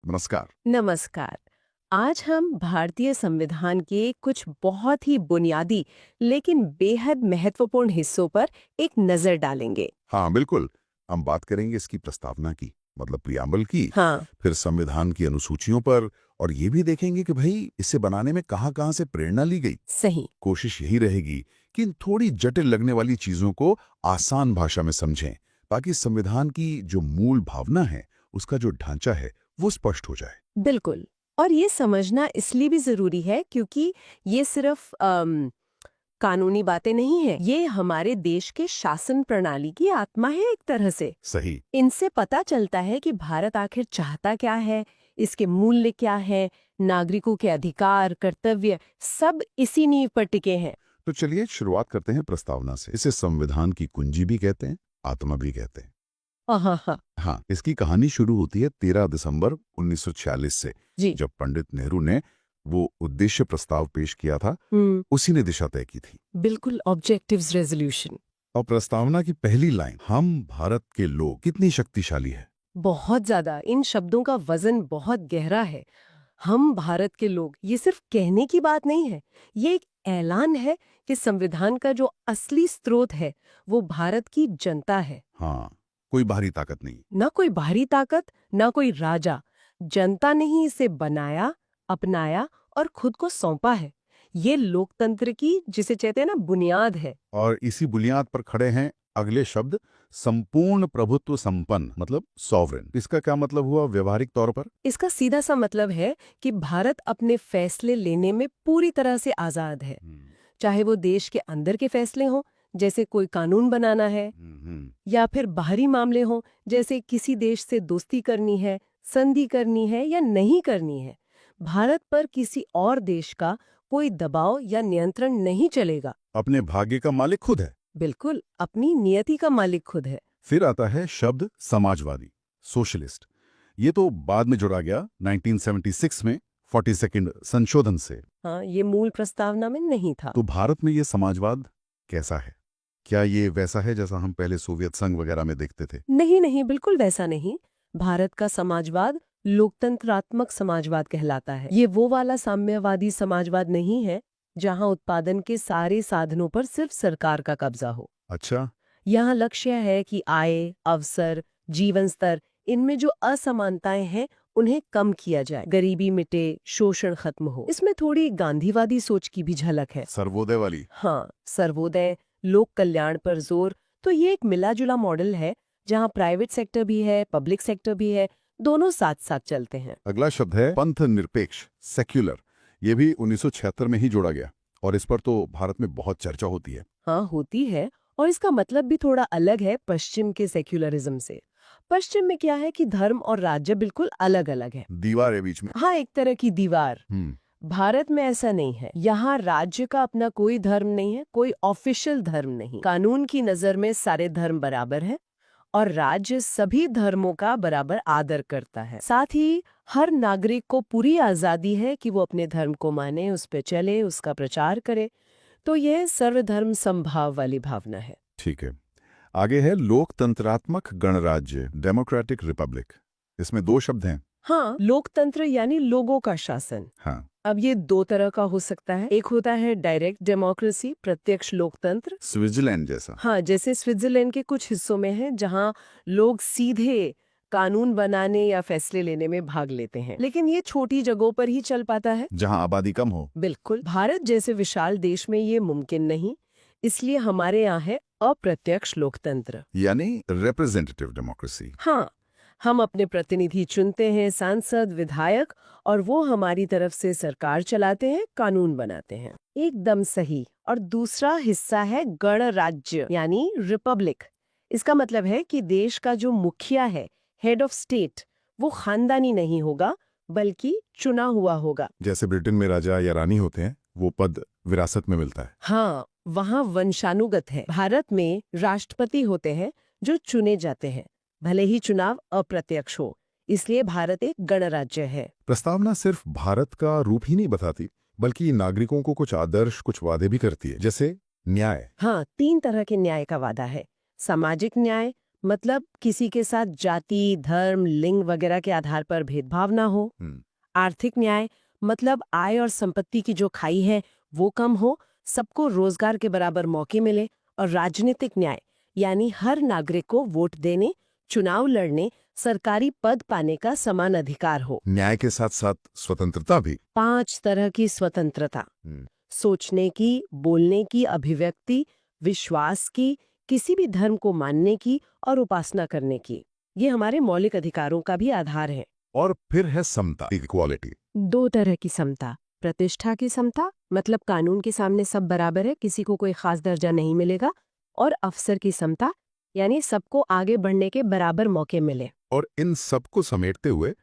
नमस्कार। नमस्कार। आज हम भारतीय संविधान के कुछ बहुत ही बुनियादी लेकिन बेहद महत्वपूर्ण हिस्सों पर एक नजर डालेंगे। हाँ, बिल्कुल। हम बात करेंगे इसकी प्रस्तावना की, मतलब प्रियम्बल की, हाँ, फिर संविधान की अनुसूचियों पर, और ये भी देखेंगे कि भाई इसे बनाने में कहाँ-कहाँ से प्रेरणा ली गई। सही। कोशिश यही रहेगी कि इन थोड़ी जटिल लगने वाली चीजों को आसान भाषा में समझें, ताकि संविधान की जो मूल भावना है, उसका जो ढांचा है, वो स्पष्ट हो जाए। बिल्कुल। और ये समझना इसलिए भी जरूरी है क्योंकि ये सिर्फ कानूनी बातें नहीं है, ये हमारे देश के शासन प्रणाली की आत्मा है एक तरह से। सही। इनसे पता चलता है कि भारत आखिर चाहता क्या है, इसके मूल्य क्या है, नागरिकों के अधिकार, कर्तव्य सब इसी नींव पर टिके हैं। तो चलिए शुरुआत करते हैं प्रस्तावना से। इसे संविधान की कुंजी भी कहते हैं, आत्मा भी कहते हैं। हाँ। हाँ, इसकी कहानी शुरू होती है 13 दिसंबर 1946 से, जी। जब पंडित नेहरू ने वो उद्देश्य प्रस्ताव पेश किया था। उसी ने दिशा तय की थी। बिल्कुल ऑब्जेक्टिव्स रेजोल्यूशन। और प्रस्तावना की पहली लाइन, हम भारत के लोग, कितनी शक्तिशाली है। बहुत ज्यादा इन शब्दों का वजन बहुत गहरा है। हम भारत के लोग, ये सिर्फ कहने की बात नहीं है, ये एक ऐलान है कि संविधान का जो असली स्रोत है वो भारत की जनता है। हाँ, कोई बाहरी ताकत नहीं। ना कोई बाहरी ताकत, ना कोई राजा। जनता ने ही इसे बनाया, अपनाया और खुद को सौंपा है। ये लोकतंत्र की, जिसे कहते हैं ना, बुनियाद है। और इसी बुनियाद पर खड़े हैं अगले शब्द, संपूर्ण प्रभुत्व संपन्न, मतलब सॉवरेन। इसका क्या मतलब हुआ व्यवहारिक तौर पर? इसका सीधा सा मतलब है कि भारत अपने फैसले लेने में पूरी तरह से आजाद है। चाहे वो देश के अंदर के फैसले हों, जैसे कोई कानून बनाना है, या फिर बाहरी मामले हों, जैसे किसी देश से दोस्ती करनी है, संधि करनी है या नहीं करनी है। भारत पर किसी और देश का कोई दबाव या नियंत्रण नहीं चलेगा। अपने भाग्य का मालिक खुद है। बिल्कुल, अपनी नियति का मालिक खुद है। फिर आता है शब्द समाजवादी, सोशलिस्ट। ये तो बाद में जोड़ा गया 1976 में 42nd संशोधन से। हाँ, ये मूल प्रस्तावना में नहीं था। तो भारत में ये समाजवाद कैसा है? क्या ये वैसा है जैसा हम पहले सोवियत संघ वगैरह में देखते थे? नहीं नहीं, बिल्कुल वैसा नहीं। भारत का समाजवाद लोकतंत्रात्मक समाजवाद कहलाता है। ये वो वाला साम्यवादी समाजवाद नहीं है जहां उत्पादन के सारे साधनों पर सिर्फ सरकार का कब्जा हो। अच्छा। यहाँ लक्ष्य है कि आय, अवसर, जीवन स्तर, इनमें जो असमानताएं हैं उन्हें कम किया जाए, गरीबी मिटे, शोषण खत्म हो। इसमें थोड़ी गांधीवादी सोच की भी झलक है। सर्वोदय वाली। हाँ, सर्वोदय, लोक कल्याण पर जोर। तो ये एक मिला-जुला मॉडल है जहाँ प्राइवेट सेक्टर भी है, पब्लिक सेक्टर भी है, दोनों साथ-साथ चलते हैं। अगला शब्द है पंथ निरपेक्ष, सेक्युलर। ये भी 1976 में ही जोड़ा गया, और इस पर तो भारत में बहुत चर्चा होती है। हाँ, होती है। और इसका मतलब भी थोड़ा अलग है पश्चिम के सेक्युलरिज्म से। पश्चिम में क्या है कि धर्म और राज्य बिल्कुल अलग-अलग है। दीवार है बीच में। हाँ, एक तरह की दीवार। हम्म। भारत में ऐसा नहीं है। यहाँ राज्य का अपना कोई धर्म नहीं है, कोई ऑफिशियल धर्म नहीं। कानून की नजर में सारे धर्म बराबर हैं और राज्य सभी धर्मों का बराबर आदर करता है। साथ ही हर नागरिक को पूरी आजादी है कि वो अपने धर्म को माने, उस पे चले, उसका प्रचार करे। तो यह सर्वधर्म समभाव वाली भावना है। ठीक है। आगे है लोकतंत्रात्मक गणराज्य, डेमोक्रेटिक रिपब्लिक। इसमें दो शब्द हैं। हाँ, लोकतंत्र यानी लोगों का शासन। हाँ। अब ये दो तरह का हो सकता है। एक होता है डायरेक्ट डेमोक्रेसी, प्रत्यक्ष लोकतंत्र। स्विट्जरलैंड जैसा। हाँ, जैसे स्विट्जरलैंड के कुछ हिस्सों में है जहाँ लोग सीधे कानून बनाने या फैसले लेने में भाग लेते हैं, लेकिन ये छोटी जगहों पर ही चल पाता है। जहां आबादी कम हो। बिल्कुल, भारत जैसे विशाल देश में ये मुमकिन नहीं। इसलिए हमारे यहाँ है अप्रत्यक्ष लोकतंत्र, यानी रिप्रेजेंटेटिव डेमोक्रेसी। हाँ, हम अपने प्रतिनिधि चुनते हैं, सांसद, विधायक, और वो हमारी तरफ से सरकार चलाते हैं, कानून बनाते हैं। एकदम सही। और दूसरा हिस्सा है गणराज्य यानी रिपब्लिक। इसका मतलब है कि देश का जो मुखिया है, हेड ऑफ स्टेट, वो खानदानी नहीं होगा बल्कि चुना हुआ होगा। जैसे ब्रिटेन में राजा या रानी होते हैं, वो पद विरासत में मिलता है। हाँ, वहाँ वंशानुगत है। भारत में राष्ट्रपति होते हैं जो चुने जाते हैं, भले ही चुनाव अप्रत्यक्ष हो। इसलिए भारत एक गणराज्य है। प्रस्तावना सिर्फ भारत का रूप ही नहीं बताती, बल्कि नागरिकों को कुछ आदर्श, कुछ वादे भी करती है, जैसे न्याय। हाँ, 3 तरह के न्याय का वादा है। सामाजिक न्याय, मतलब किसी के साथ जाति, धर्म, लिंग वगैरह के आधार पर भेदभाव ना हो। आर्थिक न्याय मतलब आय और संपत्ति की जो खाई है वो कम हो, सबको रोजगार के बराबर मौके मिले। और राजनीतिक न्याय यानी हर नागरिक को वोट देने, चुनाव लड़ने, सरकारी पद पाने का समान अधिकार हो। न्याय के साथ साथ स्वतंत्रता भी। 5 तरह की स्वतंत्रता, सोचने की, बोलने की, अभिव्यक्ति, विश्वास की, किसी भी धर्म को मानने की और उपासना करने की। ये हमारे मौलिक अधिकारों का भी आधार है। और फिर है समता, इक्वालिटी। 2 तरह की समता, प्रतिष्ठा की समता मतलब कानून के सामने सब बराबर है, किसी को कोई खास दर्जा नहीं मिलेगा। और अवसर की समता यानी सबको आगे बढ़ने के बराबर मौके मिले। और इन सबको समेटते हुए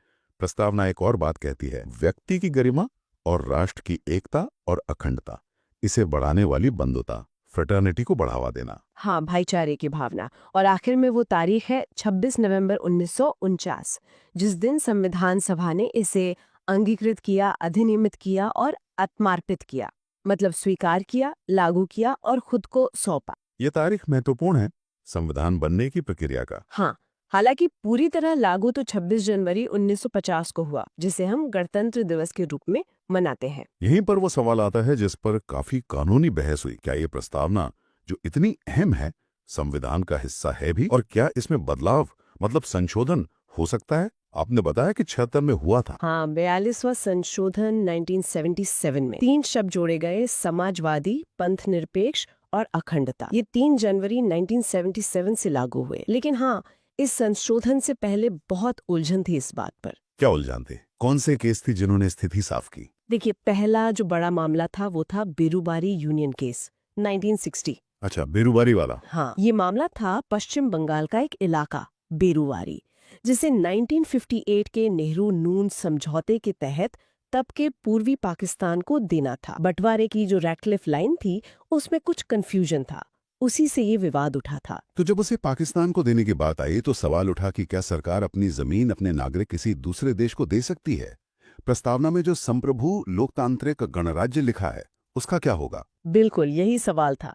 प्रस्तावना एक और बात कहती है, व्यक्ति की गरिमा और राष्ट्र की एकता और अखंडता, इसे बढ़ाने वाली बंधुता, फ्रेटर्निटी को बढ़ावा देना। हाँ, भाईचारे की भावना। और आखिर में वो तारीख है 26 नवंबर 1949, जिस दिन संविधान सभा ने इसे अंगीकृत किया, अधिनियमित किया और आत्मार्पित किया, मतलब स्वीकार किया, लागू किया और खुद को सौंपा। ये तारीख महत्वपूर्ण है संविधान बनने की प्रक्रिया का। हाँ, हालांकि पूरी तरह लागू तो 26 जनवरी 1950 को हुआ, जिसे हम गणतंत्र दिवस के रूप में मनाते हैं। यहीं पर वो सवाल आता है जिस पर काफी कानूनी बहस हुई, क्या ये प्रस्तावना जो इतनी अहम है संविधान का हिस्सा है भी, और क्या इसमें बदलाव मतलब संशोधन हो सकता है? आपने बताया कि 76 में हुआ था। हाँ, 42वां संशोधन 1977 में 3 शब्द जोड़े गए, समाजवादी, पंथ निरपेक्ष और अखंडता। ये 3 जनवरी 1977 से लागू हुए। लेकिन हाँ, इस संशोधन से पहले बहुत उलझन थी इस बात पर। क्या उलझन थे? कौन से केस थी जिन्होंने स्थिति साफ की? देखिए, पहला जो बड़ा मामला था वो था बेरुबारी यूनियन केस 1960। अच्छा, बेरुबारी वाला। हाँ, ये मामला था पश्चिम बंगाल का एक इलाका बेरुवारी, जिसे 1958 के नेहरू नून समझौते के तहत तब के पूर्वी पाकिस्तान को देना था। बंटवारे की जो रैटक्लिफ लाइन थी उसमें कुछ कंफ्यूजन था, उसी से ये विवाद उठा था। तो जब उसे पाकिस्तान को देने की बात आई तो सवाल उठा कि क्या सरकार अपनी जमीन अपने नागरिक किसी दूसरे देश को दे सकती है? प्रस्तावना में जो संप्रभु लोकतांत्रिक गणराज्य लिखा है उसका क्या होगा? बिल्कुल यही सवाल था।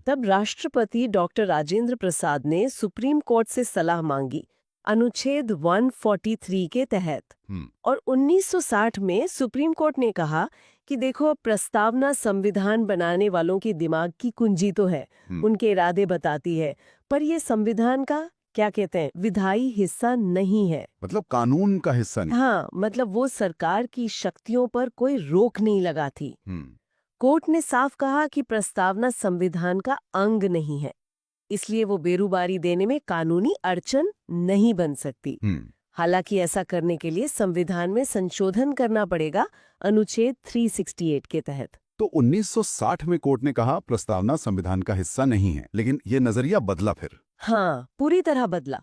तब राष्ट्रपति डॉक्टर राजेंद्र प्रसाद ने सुप्रीम कोर्ट से सलाह मांगी अनुच्छेद 143 के तहत। और 1960 में सुप्रीम कोर्ट ने कहा कि देखो, प्रस्तावना संविधान बनाने वालों के दिमाग की कुंजी तो है, उनके इरादे बताती है, पर ये संविधान का क्या कहते हैं, विधायी हिस्सा नहीं है। मतलब कानून का हिस्सा नहीं। हाँ, मतलब वो सरकार की शक्तियों पर कोई रोक नहीं लगा थी। कोर्ट ने साफ कहा कि प्रस्तावना संविधान का अंग नहीं है, इसलिए वो बेरुबारी देने में कानूनी अड़चन नहीं बन सकती। हालांकि ऐसा करने के लिए संविधान में संशोधन करना पड़ेगा अनुच्छेद 368 के तहत। तो 1960 में कोर्ट ने कहा प्रस्तावना संविधान का हिस्सा नहीं है, लेकिन ये नजरिया बदला फिर। हाँ, पूरी तरह बदला।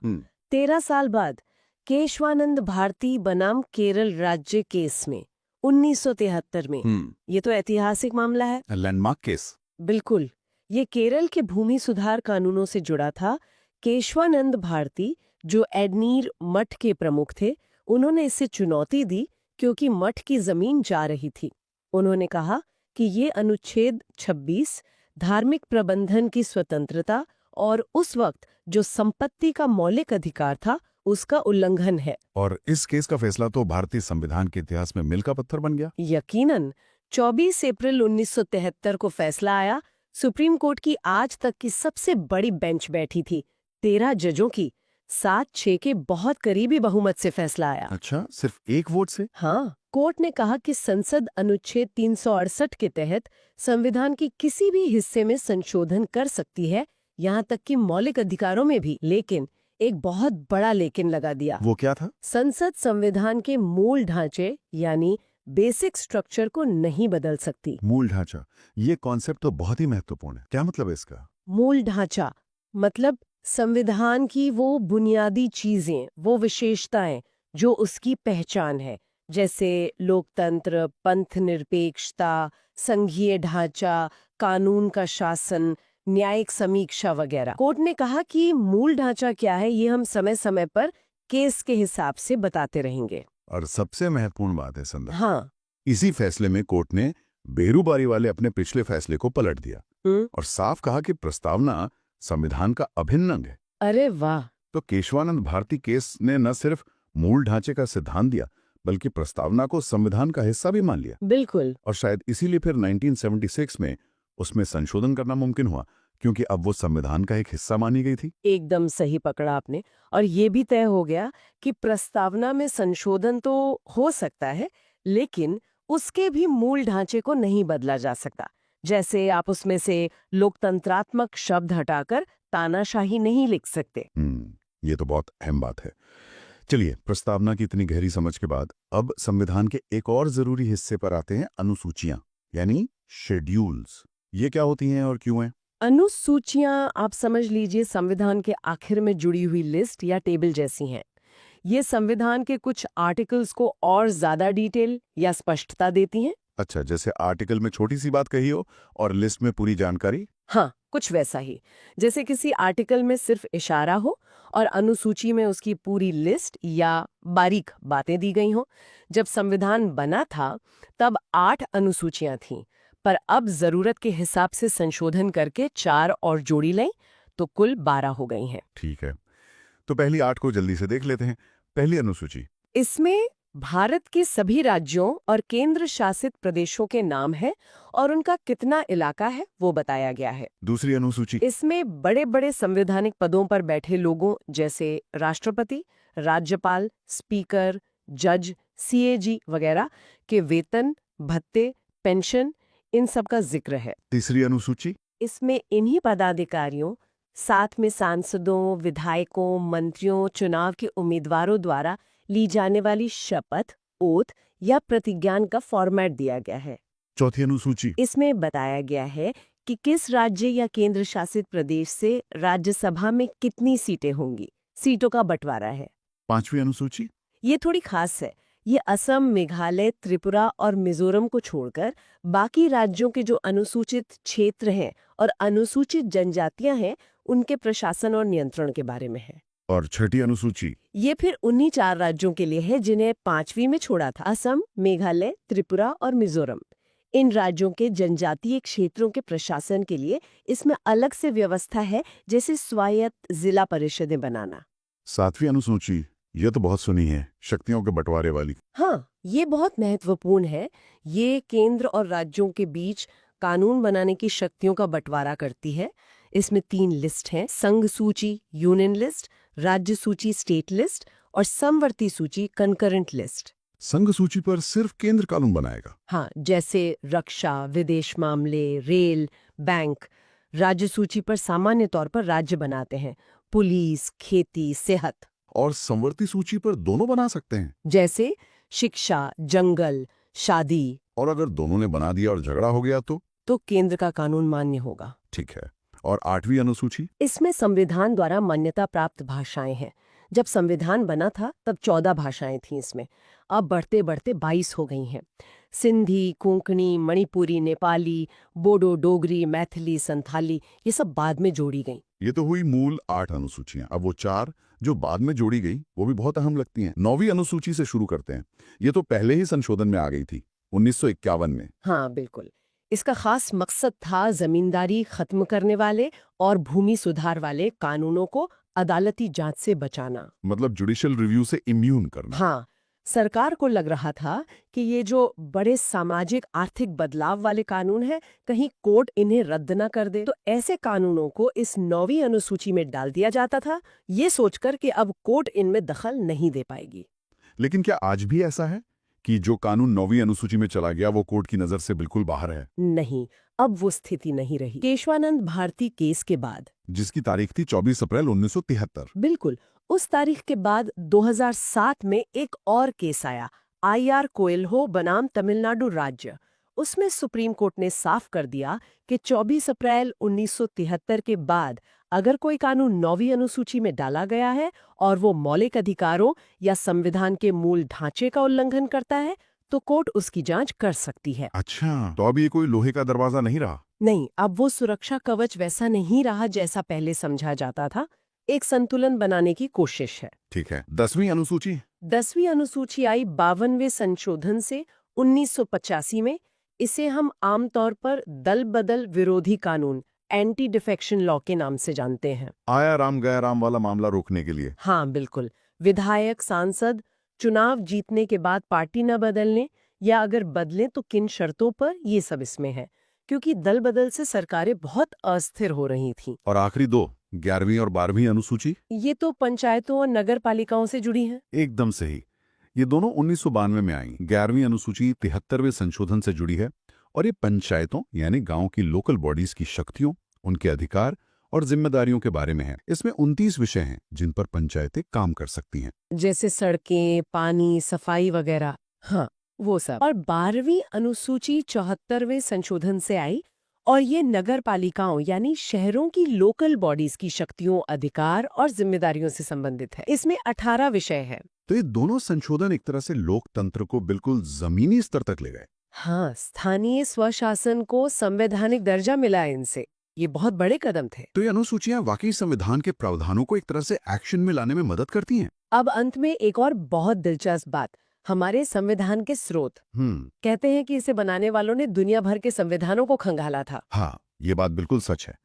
13 साल बाद केशवानंद भारती बनाम केरल राज्य केस में 1973 में, ये तो ऐतिहासिक मामला है, लैंडमार्क केस। बिल्कुल, ये केरल के भूमि सुधार कानूनों से जुड़ा था। केशवानंद भारती जो एडनीर मठ के प्रमुख थे, उन्होंने इसे चुनौती दी क्योंकि मठ की जमीन जा रही थी। उन्होंने कहा कि ये अनुच्छेद 26 धार्मिक प्रबंधन की स्वतंत्रता और उस वक्त जो संपत्ति का मौलिक अधिकार था उसका उल्लंघन है। और इस केस का फैसला तो भारतीय संविधान के इतिहास में मील का पत्थर बन गया। यकीनन 24 अप्रैल 1973 को फैसला आया। सुप्रीम कोर्ट की आज तक की सबसे बड़ी बेंच बैठी थी, 13 जजों की, 7-6 के बहुत करीबी बहुमत से फैसला आया। अच्छा, सिर्फ एक वोट से? हाँ, कोर्ट ने कहा कि संसद अनुच्छेद 368 के तहत संविधान की किसी भी हिस्से में संशोधन कर सकती है, यहाँ तक कि मौलिक अधिकारों में भी। लेकिन एक बहुत बड़ा लेकिन लगा दिया। वो क्या था? संसद संविधान के मूल ढांचे यानी बेसिक स्ट्रक्चर को नहीं बदल सकती। मूल ढांचा, ये कॉन्सेप्ट तो बहुत ही महत्वपूर्ण है। क्या मतलब है इसका? मूल ढांचा मतलब संविधान की वो बुनियादी चीजें, वो विशेषताएं जो उसकी पहचान है, जैसे लोकतंत्र, पंथ निरपेक्षता, संघीय ढांचा, कानून का शासन, न्यायिक समीक्षा वगैरह। कोर्ट ने कहा कि मूल ढांचा क्या है ये हम समय समय पर केस के हिसाब से बताते रहेंगे। और सबसे महत्वपूर्ण बात है संदर्भ। हाँ, इसी फैसले में कोर्ट ने बेरुबारी वाले अपने पिछले फैसले को पलट दिया और साफ कहा कि प्रस्तावना संविधान का अभिन्न अंग है। अरे वाह, तो केशवानंद भारती केस ने न सिर्फ मूल ढांचे का सिद्धांत दिया बल्कि प्रस्तावना को संविधान का हिस्सा भी मान लिया। बिल्कुल। और शायद इसीलिए फिर 1976 में उसमें संशोधन करना मुमकिन हुआ, क्योंकि अब वो संविधान का एक हिस्सा मानी गई थी। एकदम सही पकड़ा आपने। और ये भी तय हो गया कि प्रस्तावना में संशोधन तो हो सकता है, लेकिन उसके भी मूल ढांचे को नहीं बदला जा सकता। जैसे आप उसमें से लोकतंत्रात्मक शब्द हटाकर तानाशाही नहीं लिख सकते। ये तो बहुत अहम बात है। चलिए, प्रस्तावना की इतनी गहरी समझ के बाद अब संविधान के एक और जरूरी हिस्से पर आते हैं, अनुसूचियां यानी शेड्यूल्स। ये क्या होती हैं और क्यों हैं? अनुसूचियां आप समझ लीजिए संविधान के आखिर में जुड़ी हुई लिस्ट या टेबल जैसी हैं। ये संविधान के कुछ आर्टिकल्स को और ज्यादा डिटेल या स्पष्टता देती हैं। अच्छा, जैसे आर्टिकल में छोटी सी बात कही हो और लिस्ट में पूरी जानकारी। हाँ, कुछ वैसा ही। जैसे किसी आर्टिकल में सिर्फ इशारा हो और अनुसूची में उसकी पूरी लिस्ट या बारीक बातें दी गई हों। जब संविधान बना था तब 8 अनुसूचियां थीं, पर अब जरूरत के हिसाब से संशोधन करके 4 और जोड़ी लें तो कुल 12 हो गई हैं। ठीक है, तो पहली 8 को जल्दी से देख लेते हैं। पहली अनुसूची। इसमें भारत के सभी राज्यों और केंद्र शासित प्रदेशों के नाम है और उनका कितना इलाका है वो बताया गया है। दूसरी अनुसूची। इसमें बड़े बड़े संवैधानिक पदों पर बैठे लोगों जैसे राष्ट्रपति, राज्यपाल, स्पीकर, जज, सीएजी वगैरह के वेतन, भत्ते, पेंशन, इन सब का जिक्र है। तीसरी अनुसूची। इसमें इन्हीं पदाधिकारियों, साथ में सांसदों, विधायकों, मंत्रियों, चुनाव के उम्मीदवारों द्वारा ली जाने वाली शपथ, ओथ या प्रतिज्ञान का फॉर्मेट दिया गया है। चौथी अनुसूची। इसमें बताया गया है कि किस राज्य या केंद्र शासित प्रदेश से राज्यसभा में कितनी सीटें होंगी। सीटों का बंटवारा है। पांचवी अनुसूची। ये थोड़ी खास है। ये असम, मेघालय, त्रिपुरा और मिजोरम को छोड़कर बाकी राज्यों के जो अनुसूचित क्षेत्र हैं और अनुसूचित जनजातियां हैं, उनके प्रशासन और नियंत्रण के बारे में है। और छठी अनुसूची। ये फिर उन्हीं 4 राज्यों के लिए है जिन्हें 5वीं में छोड़ा था, असम, मेघालय, त्रिपुरा और मिजोरम। इन राज्यों के जनजातीय क्षेत्रों के प्रशासन के लिए इसमें अलग से व्यवस्था है, जैसे स्वायत्त जिला परिषदें बनाना। सातवीं अनुसूची। ये तो बहुत सुनी है, शक्तियों के बंटवारे वाली। हाँ, ये बहुत महत्वपूर्ण है। ये केंद्र और राज्यों के बीच कानून बनाने की शक्तियों का बंटवारा करती है। इसमें 3 लिस्ट हैं: संघ सूची यूनियन लिस्ट, राज्य सूची स्टेट लिस्ट और समवर्ती सूची कंकरेंट लिस्ट। संघ सूची पर सिर्फ केंद्र कानून बनाएगा। हाँ, जैसे रक्षा, विदेश मामले, रेल, बैंक। राज्य सूची पर सामान्य तौर पर राज्य बनाते हैं, पुलिस, खेती, सेहत। और समवर्ती सूची पर दोनों बना सकते हैं, जैसे शिक्षा, जंगल, शादी। और अगर दोनों ने बना दिया और झगड़ा हो गया तो केंद्र का कानून मान्य होगा। ठीक है। और आठवीं अनुसूची। इसमें संविधान द्वारा मान्यता प्राप्त भाषाएं हैं। जब संविधान बना था तब 14 भाषाएं थीं इसमें। अब बढ़ते बढ़ते 22 हो गई हैं। सिंधी, कोंकणी, मणिपुरी, नेपाली, बोडो, डोगरी, मैथिली, संथाली, ये सब बाद में जोड़ी गईं। ये तो हुई मूल 8 अनुसूचियां। अब वो 4 जो बाद में जोड़ी गई वो भी बहुत अहम लगती हैं। 9वीं अनुसूची से शुरू करते हैं। ये तो पहले ही संशोधन में आ गई थी 1951 में। हाँ, बिल्कुल। इसका खास मकसद था जमींदारी खत्म करने वाले और भूमि सुधार वाले कानूनों को अदालती जांच से बचाना। मतलब जुडिशियल रिव्यू से इम्यून करना। हाँ, सरकार को लग रहा था कि ये जो बड़े सामाजिक आर्थिक बदलाव वाले कानून हैं, कहीं कोर्ट इन्हें रद्द न कर दे। तो ऐसे कानूनों को इस 9वीं अनुसूची में डाल दिया जाता था, ये सोचकर कि अब कोर्ट इनमें दखल नहीं दे पाएगी। लेकिन क्या आज भी ऐसा है कि जो कानून 9वीं अनुसूची में चला गया वो कोर्ट की नजर से बिल्कुल बाहर है? नहीं, अब वो स्थिति नहीं रही। केशवानंद भारती केस के बाद, जिसकी तारीख थी 24 अप्रैल 1973। बिल्कुल उस तारीख के बाद 2007 में एक और केस आया, IR कोएल्हो बनाम तमिलनाडु राज्य। उसमें सुप्रीम कोर्ट ने साफ कर दिया कि 24 अप्रैल 1973 के बाद अगर कोई कानून 9वीं अनुसूची में डाला गया है और वो मौलिक अधिकारों या संविधान के मूल ढांचे का उल्लंघन करता है, तो कोर्ट उसकी जांच कर सकती है। अच्छा, तो अब ये कोई लोहे का दरवाजा नहीं रहा? नहीं, अब वो सुरक्षा कवच वैसा नहीं रहा जैसा पहले समझा जाता था। एक संतुलन बनाने की कोशिश है। ठीक है। 10वीं अनुसूची। 10वीं अनुसूची आई 52वें संशोधन से 1985 में। इसे हम आमतौर पर दल बदल विरोधी कानून एंटी डिफेक्शन लॉ के नाम से जानते हैं। आया राम गया राम वाला मामला रोकने के लिए। हाँ बिल्कुल, विधायक सांसद चुनाव जीतने के बाद पार्टी न बदलने या अगर बदलें तो किन शर्तों पर, ये सब इसमें है, क्योंकि दल बदल से सरकारें बहुत अस्थिर हो रही थीं। और आखिरी दो, 11वीं और 12वीं अनुसूची। ये तो पंचायतों और नगर पालिकाओं से जुड़ी हैं। एकदम सही। ये दोनों 1992 में आई। 11वीं अनुसूची 73वें संशोधन से जुड़ी है और ये पंचायतों यानी गांव की लोकल बॉडीज की शक्तियों, उनके अधिकार और जिम्मेदारियों के बारे में है। इसमें 29 विषय हैं जिन पर पंचायतें काम कर सकती हैं। जैसे सड़कें, पानी, सफाई वगैरह। हाँ, वो सब। और 12वीं अनुसूची 74वें संशोधन से आई और ये नगर पालिकाओं यानी शहरों की लोकल बॉडीज की शक्तियों, अधिकार और जिम्मेदारियों से संबंधित है। इसमें 18 विषय है। तो ये दोनों संशोधन एक तरह से लोकतंत्र को बिल्कुल जमीनी स्तर तक ले गए। हाँ, स्थानीय स्वशासन को संवैधानिक दर्जा मिला इनसे। ये बहुत बड़े कदम थे। तो ये अनुसूचियां वाकई संविधान के प्रावधानों को एक तरह से एक्शन में लाने में मदद करती हैं। अब अंत में एक और बहुत दिलचस्प बात, हमारे संविधान के स्रोत। कहते हैं कि इसे बनाने वालों ने दुनिया भर के संविधानों को खंगाला था। हाँ, ये बात बिल्कुल सच है।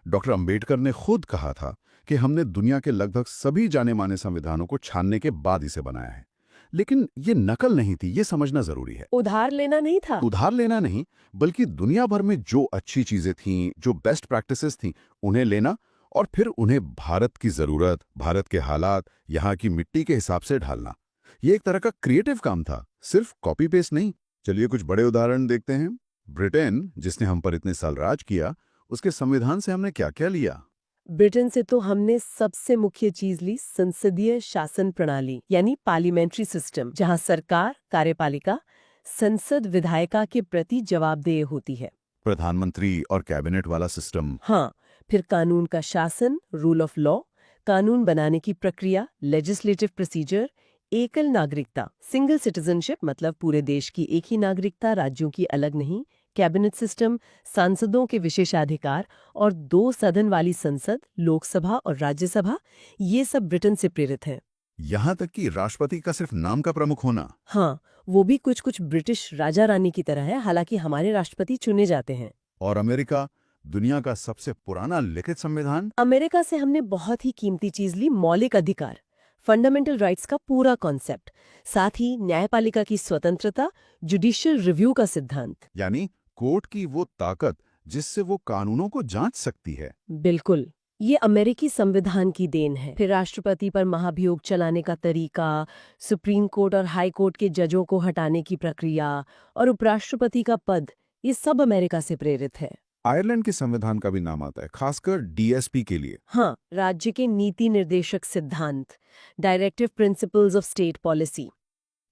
डॉक्टर अंबेडकर ने खुद कहा था कि हमने दुनिया के लगभग सभी जाने माने संविधानों को छानने के बाद इसे बनाया है। लेकिन ये नकल नहीं थी, ये समझना जरूरी है। उधार लेना नहीं था। उधार लेना नहीं, बल्कि दुनिया भर में जो अच्छी चीजें थीं, जो बेस्ट प्रैक्टिसेस थीं, उन्हें लेना और फिर उन्हें भारत की जरूरत, भारत के हालात, यहाँ की मिट्टी के हिसाब से ढालना। ये एक तरह का क्रिएटिव काम था, सिर्फ कॉपी पेस्ट नहीं। चलिए कुछ बड़े उदाहरण देखते हैं। ब्रिटेन, जिसने हम पर इतने साल राज किया, उसके संविधान से हमने क्या क्या लिया? ब्रिटेन से तो हमने सबसे मुख्य चीज ली संसदीय शासन प्रणाली यानी पार्लियामेंट्री सिस्टम, जहां सरकार, कार्यपालिका, संसद विधायिका के प्रति जवाबदेह होती है। प्रधानमंत्री और कैबिनेट वाला सिस्टम। हाँ, फिर कानून का शासन, रूल ऑफ लॉ, कानून बनाने की प्रक्रिया, लेजिस्लेटिव प्रोसीजर, एकल नागरिकता, सिंगल सिटीजनशिप मतलब पूरे देश की एक ही नागरिकता, राज्यों की अलग नहीं, कैबिनेट सिस्टम, सांसदों के विशेषाधिकार और 2 सदन वाली संसद, लोकसभा और राज्यसभा, ये सब ब्रिटेन से प्रेरित हैं। यहाँ तक कि राष्ट्रपति का सिर्फ नाम का प्रमुख होना। हाँ, वो भी कुछ कुछ ब्रिटिश राजा रानी की तरह है, हालांकि हमारे राष्ट्रपति चुने जाते हैं। और अमेरिका, दुनिया का सबसे पुराना लिखित संविधान। अमेरिका से हमने बहुत ही कीमती चीज ली, मौलिक अधिकार, फंडामेंटल राइट्स का पूरा कॉन्सेप्ट, साथ ही न्यायपालिका की स्वतंत्रता, जुडिशियल रिव्यू का सिद्धांत। यानी कोर्ट की वो ताकत जिससे वो कानूनों को जांच सकती है। बिल्कुल, ये अमेरिकी संविधान की देन है। फिर राष्ट्रपति पर महाभियोग चलाने का तरीका, सुप्रीम कोर्ट और हाई कोर्ट के जजों को हटाने की प्रक्रिया और उपराष्ट्रपति का पद, ये सब अमेरिका से प्रेरित है। आयरलैंड के संविधान का भी नाम आता है, खासकर डीएसपी के लिए। हाँ, राज्य के नीति निर्देशक सिद्धांत, directive principles of state policy,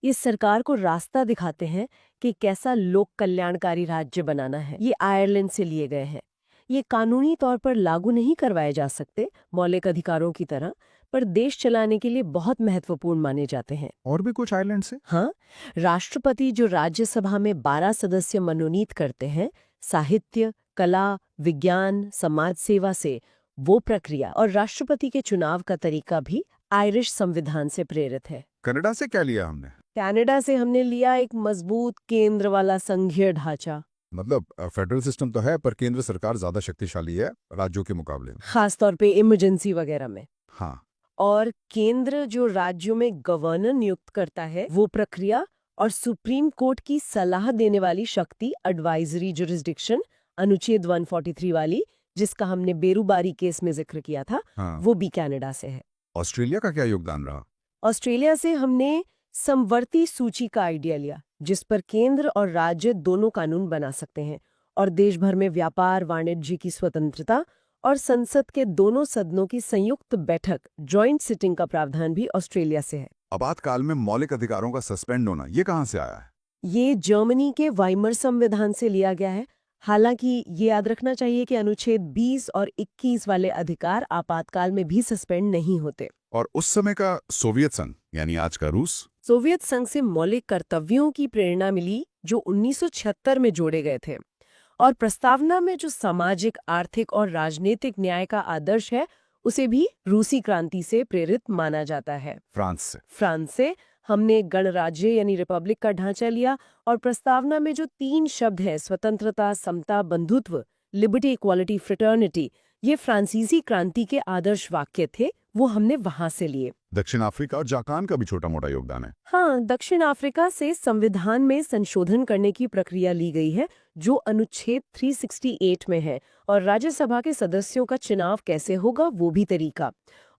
ये सरकार को रास्ता दिखाते हैं कि कैसा लोक कल्याणकारी राज्य बनाना है। ये आयरलैंड से लिए गए हैं। ये कानूनी तौर पर लागू नहीं करवाए जा सकते मौलिक अधिकारों की तरह, पर देश चलाने के लिए बहुत महत्वपूर्ण माने जाते हैं। और भी कुछ आयरलैंड से? हाँ, राष्ट्रपति जो राज्यसभा में 12 सदस्य मनोनीत करते हैं, साहित्य, कला, विज्ञान, समाज सेवा से वो प्रक्रिया और राष्ट्रपति के चुनाव का तरीका भी आयरिश संविधान से प्रेरित है। कनाडा से क्या लिया हमने? कनाडा से हमने लिया एक मजबूत केंद्र वाला संघीय ढांचा। मतलब फेडरल सिस्टम तो है, पर केंद्र सरकार ज्यादा शक्तिशाली है राज्यों के मुकाबले में। खासतौर पे इमरजेंसी वगैरह में। हाँ। और केंद्र जो राज्यों में गवर्नर नियुक्त करता है, वो प्रक्रिया और सुप्रीम कोर्ट की सलाह देने वाली शक्ति, एडवाइजरी जुरिस्डिक्शन, अनुच्छेद 143 वाली, जिसका हमने बेरूबारी केस में जिक्र किया था, हाँ। वो भी कनाडा से है। ऑस्ट्रेलिया का क्या योगदान रहा? ऑस्ट्रेलिया से हमने समवर्ती सूची का आइडिया लिया, जिस पर केंद्र और राज्य दोनों कानून बना सकते हैं, और देश भर में व्यापार वाणिज्य की स्वतंत्रता और संसद के दोनों सदनों की संयुक्त बैठक, जॉइंट सिटिंग का प्रावधान भी ऑस्ट्रेलिया से है। आपातकाल में मौलिक अधिकारों का सस्पेंड होना, ये कहाँ से आया है? ये जर्मनी के वाइमर संविधान से लिया गया है। हालांकि ये याद रखना चाहिए कि अनुच्छेद 20 और 21 वाले अधिकार आपातकाल में भी सस्पेंड नहीं होते। और उस समय का सोवियत संघ यानी आज का रूस? सोवियत संघ से मौलिक कर्तव्यों की प्रेरणा मिली जो 1976 में जोड़े गए थे, और प्रस्तावना में जो सामाजिक, आर्थिक और राजनीतिक न्याय का आदर्श है, उसे भी रूसी क्रांति से प्रेरित माना जाता है। फ्रांस से हमने गणराज्य यानी रिपब्लिक का ढांचा लिया, और प्रस्तावना में जो 3 शब्द हैं, स्वतंत्रता, समता, बंधुत्व, लिबर्टी, इक्वालिटी, फ्रेटर्निटी, ये फ्रांसीसी क्रांति के आदर्श वाक्य थे, वो हमने वहां से लिए। दक्षिण अफ्रीका और जापान का भी छोटा मोटा योगदान है। हाँ, दक्षिण अफ्रीका से संविधान में संशोधन करने की प्रक्रिया ली गई है, जो अनुच्छेद 368 में है, और राज्यसभा के सदस्यों का चुनाव कैसे होगा वो भी तरीका।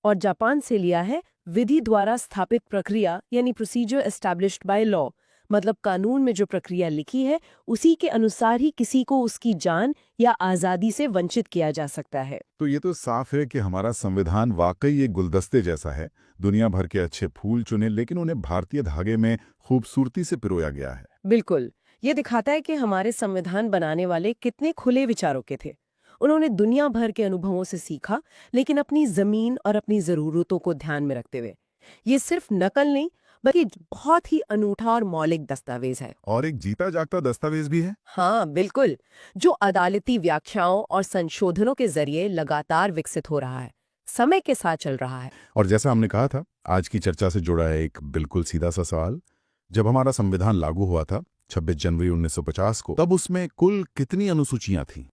और जापान से लिया है विधि द्वारा स्थापित प्रक्रिया, यानी प्रोसीजर एस्टैब्लिश्ड बाय लॉ, मतलब कानून में जो प्रक्रिया लिखी है उसी के अनुसार ही किसी को उसकी जान या आजादी से वंचित किया जा सकता है। तो ये तो साफ है कि हमारा संविधान वाकई एक गुलदस्ते जैसा है। दुनिया भर के अच्छे फूल चुने, लेकिन उन्हें भारतीय धागे में खूबसूरती से पिरोया गया है। बिल्कुल, ये दिखाता है कि हमारे संविधान बनाने वाले कितने खुले विचारों के थे। उन्होंने दुनिया भर के अनुभवों से सीखा, लेकिन अपनी जमीन और अपनी जरूरतों को ध्यान में रखते हुए। ये सिर्फ नकल नहीं, बल्कि बहुत ही अनूठा और मौलिक दस्तावेज है। और एक जीता जागता दस्तावेज भी है। हाँ बिल्कुल, जो अदालती व्याख्याओं और संशोधनों के जरिए लगातार विकसित हो रहा है, समय के साथ चल रहा है। और जैसा हमने कहा था, आज की चर्चा से जुड़ा है एक बिल्कुल सीधा सा सवाल। जब हमारा संविधान लागू हुआ था 26 जनवरी 1950 को, तब उसमें कुल कितनी अनुसूचियां थीं?